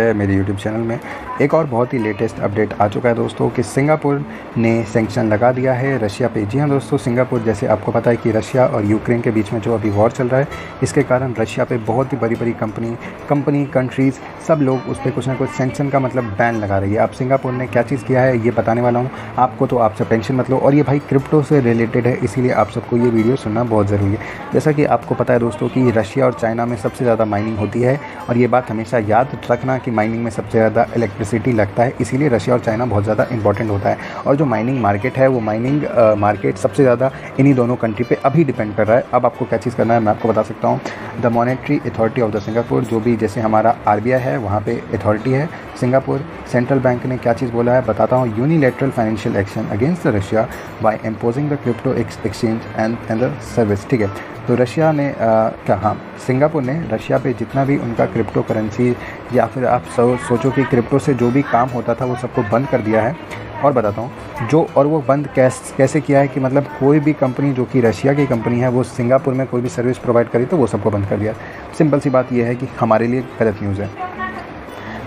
मेरे YouTube channel में एक और बहुत ही लेटेस्ट अपडेट आ चुका है दोस्तों कि सिंगापुर ने सैंक्शन लगा दिया है रशिया पे। जी हाँ दोस्तों, सिंगापुर जैसे आपको पता है कि रशिया और यूक्रेन के बीच में जो अभी वॉर चल रहा है, इसके कारण रशिया पे बहुत ही बड़ी बड़ी कंट्रीज़ सब लोग उस पर कुछ ना कुछ सैंक्शन का मतलब बैन लगा रही है। अब सिंगापुर ने क्या चीज़ किया है ये बताने वाला हूँ आपको, तो आप सब टेंशन मत लो। और ये भाई क्रिप्टो से रिलेटेड है, इसीलिए आप सबको ये वीडियो सुनना बहुत ज़रूरी है। जैसा कि आपको पता है दोस्तों कि रशिया और चाइना में सबसे ज़्यादा माइनिंग होती है, और ये बात हमेशा याद रखना कि माइनिंग में सबसे ज़्यादा इलेक्ट्रिसिटी लगता है, इसीलिए रशिया और चाइना बहुत ज़्यादा इंपॉर्टेंट होता है। और जो माइनिंग मार्केट है वो माइनिंग मार्केट सबसे ज़्यादा इन्हीं दोनों कंट्री पे अभी डिपेंड कर रहा है। अब आपको क्या चीज़ करना है मैं आपको बता सकता हूँ। The monetary authority of the Singapore, जो भी जैसे हमारा RBI है वहाँ पे अथॉरिटी है सिंगापुर, सेंट्रल बैंक ने क्या चीज़ बोला है बताता हूँ। Unilateral financial action against the Russia by imposing the crypto exchange and the service. ठीक है, तो रशिया ने सिंगापुर ने रशिया पे जितना भी उनका क्रिप्टो करेंसी या फिर आप सोचो कि क्रिप्टो से जो भी काम होता था वो सबको बंद कर दिया है। और बताता हूँ और वो बंद कैसे किया है कि मतलब कोई भी कंपनी जो कि रशिया की कंपनी है वो सिंगापुर में कोई भी सर्विस प्रोवाइड करी तो वो सबको बंद कर दिया। सिंपल सी बात ये है कि हमारे लिए गलत न्यूज़ है।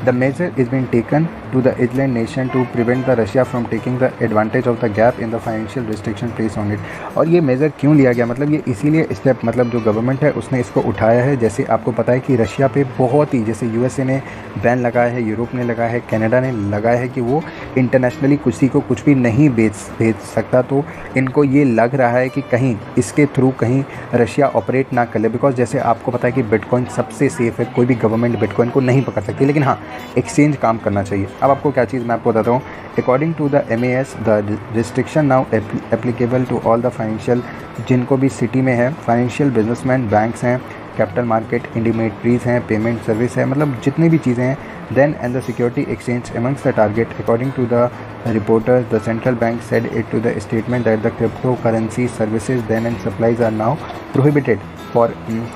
The measure is being taken to the island nation to prevent the Russia from taking the advantage of the gap in the financial restriction placed on it। और ये मेज़र क्यों लिया गया, मतलब ये इसीलिए स्टेप मतलब जो गवर्नमेंट है उसने इसको उठाया है। जैसे आपको पता है कि रशिया पे बहुत ही जैसे USA ने बैन लगाया है, यूरोप ने लगाया है, कनाडा ने लगाया है कि वो इंटरनेशनली किसी को कुछ भी नहीं भेज सकता। तो इनको ये लग रहा है कि कहीं इसके थ्रू कहीं रशिया ऑपरेट ना कर ले, बिकॉज जैसे आपको पता है कि बिटकॉइन सबसे सेफ़ है, कोई भी गवर्नमेंट बिटकॉइन को नहीं पकड़ सकती, लेकिन हाँ एक्सचेंज काम करना चाहिए। अब आपको क्या चीज़ मैं आपको बताता हूँ। According to the MAS the restriction now applicable to all the financial, जिनको भी सिटी में है फाइनेंशियल बिजनेसमैन, बैंक्स हैं, कैपिटल मार्केट इंडिमेट्रीज हैं, पेमेंट सर्विस है, मतलब जितनी भी चीज़ें हैं। Then and the security exchange amongst the target according to the reporters the central bank said it to the statement that the cryptocurrency services then and supplies are now prohibited for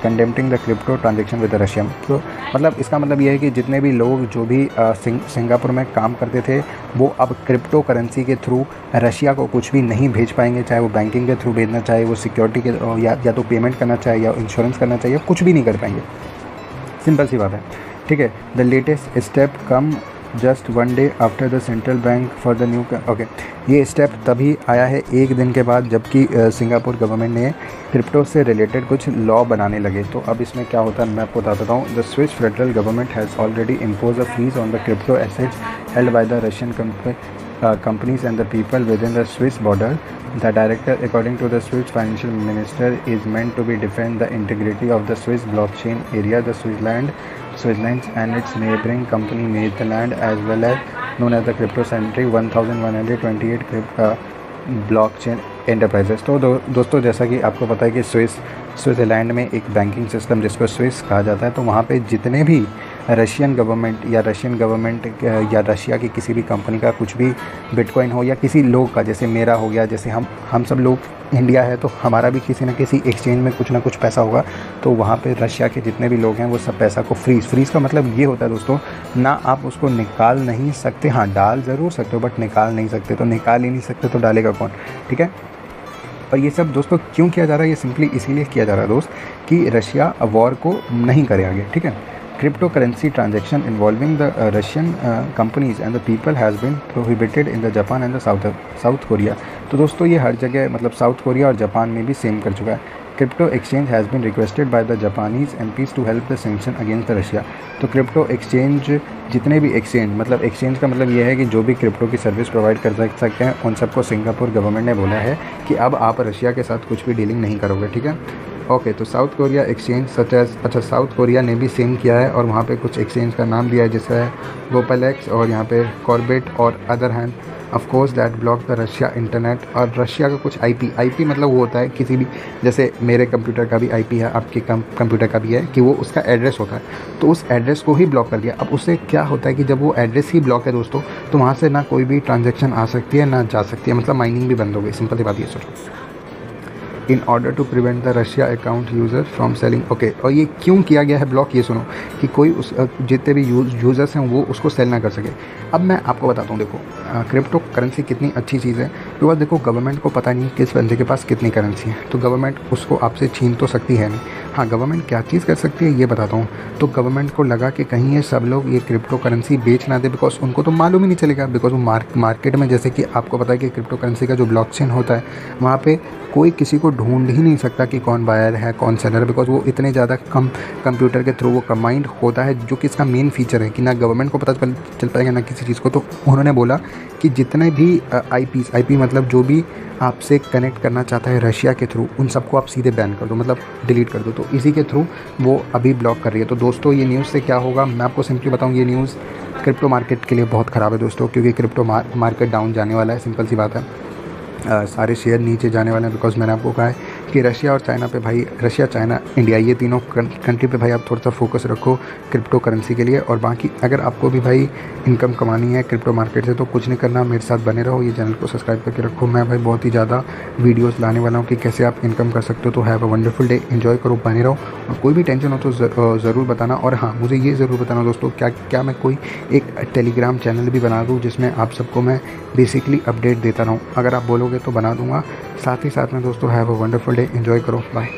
conducting the crypto transaction with the Russia। तो मतलब इसका मतलब ये है कि जितने भी लोग जो भी सिंगापुर में काम करते थे वो अब क्रिप्टो करेंसी के थ्रू रशिया को कुछ भी नहीं भेज पाएंगे, चाहे वो बैंकिंग के थ्रू भेजना चाहे, वो सिक्योरिटी के या तो पेमेंट करना चाहे या इंश्योरेंस करना चाहिए, कुछ भी नहीं कर पाएंगे। सिंपल सी बात है, ठीक है। The latest step come just 1 day after the central bank for the new okay. ये स्टेप तभी आया है एक दिन के बाद जबकि सिंगापुर गवर्नमेंट ने क्रिप्टो से रिलेटेड कुछ लॉ बनाने लगे। तो अब इसमें क्या होता है मैं आपको बताता हूँ। The Swiss federal government has already impose a fees on the crypto assets held by the Russian companies and the people within the Swiss border. The director, according to the Swiss financial minister, is meant to be defend the integrity of the Swiss blockchain area, the Switzerland and its neighboring company Netherlands, as well as known as the crypto-centric 1128 blockchain enterprises. तो दोस्तों जैसा कि आपको पता है कि Switzerland में एक बैंकिंग सिस्टम जिसको स्विस कहा जाता है, तो वहाँ पे जितने भी रशियन गवर्नमेंट या रशिया की किसी भी कंपनी का कुछ भी बिटकॉइन हो या किसी लोग का, जैसे मेरा हो गया, जैसे हम सब लोग इंडिया है तो हमारा भी किसी न किसी एक्सचेंज में कुछ ना कुछ पैसा होगा, तो वहाँ पे रशिया के जितने भी लोग हैं वो सब पैसा को फ्रीज़ का मतलब ये होता है दोस्तों, ना आप उसको निकाल नहीं सकते, हाँ डाल ज़रूर सकते हो बट निकाल नहीं सकते। तो निकाल ही नहीं सकते तो डालेगा कौन, ठीक है। और ये सब दोस्तों क्यों किया जा रहा है, ये सिंपली इसीलिए किया जा रहा है दोस्त कि रशिया वॉर को नहीं करे आगे, ठीक है। Cryptocurrency transaction involving the Russian companies and the people has been prohibited in the Japan and the South Korea। तो दोस्तों ये हर जगह मतलब साउथ कोरिया और जापान में भी सेम कर चुका है। Crypto exchange has been requested by the Japanese MPs to help the sanction against the Russia. तो क्रिप्टो एक्सचेंज जितने भी मतलब एक्सचेंज का मतलब ये है कि जो भी क्रिप्टो की सर्विस प्रोवाइड कर सकते हैं उन सबको सिंगापुर गवर्नमेंट ने बोला है कि अब आप रशिया के साथ कुछ भी डीलिंग नहीं करोगे, ठीक है। ओके, तो south Korea exchange south Korea ने भी सेम किया है और वहाँ पे कुछ एक्सचेंज का नाम दिया है जैसे है गोपलेक्स और यहाँ पे कॉर्बेट और other hand of course that block the Russia internet. और रशिया का कुछ IP मतलब वो होता है किसी भी, जैसे मेरे कंप्यूटर का भी IP है, आपके कंप्यूटर का भी है, कि वो उसका एड्रेस होता है, तो उस एड्रेस को ही ब्लॉक कर दिया। अब उससे क्या होता है कि जब वो एड्रेस ही ब्लॉक है दोस्तों, तो वहाँ से ना कोई भी ट्रांजेक्शन आ सकती है ना जा सकती है, मतलब माइनिंग भी बंद हो गई। सिंपल सी बात ये सोचो। In order to prevent the Russia account user from selling. Okay, और ये क्यों किया गया है ब्लॉक, ये सुनो, कि कोई उस जितने भी यूज़र्स हैं वो उसको सेल ना कर सके। अब मैं आपको बताता हूँ, देखो क्रिप्टो करेंसी कितनी अच्छी चीज़ है। बिकॉज देखो गवर्नमेंट को पता नहीं किस बंदे के पास कितनी करेंसी है, तो गवर्नमेंट उसको आपसे छीन तो सकती है नहीं। हाँ, गवर्नमेंट क्या चीज़ कर सकती है ये बताता हूँ। तो गवर्नमेंट को लगा कि कहीं ये सब लोग ये क्रिप्टो करेंसी बेच ना दे, बिकॉज उनको तो मालूम ही नहीं चलेगा। बिकॉज वो मार्केट में, जैसे कि आपको पता है कि क्रिप्टो करेंसी का जो ब्लॉकचेन होता है वहाँ पे कोई किसी को ढूंढ ही नहीं सकता कि कौन बायर है कौन सेलर है, बिकॉज वो इतने ज़्यादा कम कंप्यूटर के थ्रू वो कंबाइंड होता है, जो कि इसका मेन फीचर है कि ना गवर्नमेंट को पता चल पाएगा ना किसी चीज़ को। तो उन्होंने बोला कि जितने भी आईपी मतलब जो भी आपसे कनेक्ट करना चाहता है रशिया के थ्रू, उन सबको आप सीधे बैन कर दो, मतलब डिलीट कर दो। तो इसी के थ्रू वो अभी ब्लॉक कर रही है। तो दोस्तों ये न्यूज़ से क्या होगा मैं आपको सिंपली बताऊँ, ये न्यूज़ क्रिप्टो मार्केट के लिए बहुत ख़राब है दोस्तों, क्योंकि क्रिप्टो मार्केट डाउन जाने वाला है, सिंपल सी बात है। सारे शेयर नीचे जाने वाले हैं, बिकॉज मैंने आपको कहा है कि रशिया और चाइना पे भाई, रशिया चाइना इंडिया ये तीनों कंट्री पे भाई आप थोड़ा सा फोकस रखो क्रिप्टो करेंसी के लिए। और बाकी अगर आपको भी भाई इनकम कमानी है क्रिप्टो मार्केट से तो कुछ नहीं करना, मेरे साथ बने रहो, ये चैनल को सब्सक्राइब करके रखो। मैं भाई बहुत ही ज़्यादा वीडियोज़ लाने वाला हूँ कि कैसे आप इनकम कर सकते हो। तो have a wonderful day, enjoy करो, बने रहो, और कोई भी टेंशन हो तो ज़रूर बताना। और हाँ, मुझे ये ज़रूर बताना दोस्तों, क्या मैं कोई एक टेलीग्राम चैनल भी बना दूँ जिसमें आप सबको मैं बेसिकली अपडेट देता रहूँ। अगर आप बोलोगे तो बना दूँगा। साथ ही साथ में दोस्तों have a wonderful day, enjoy करो, बाय।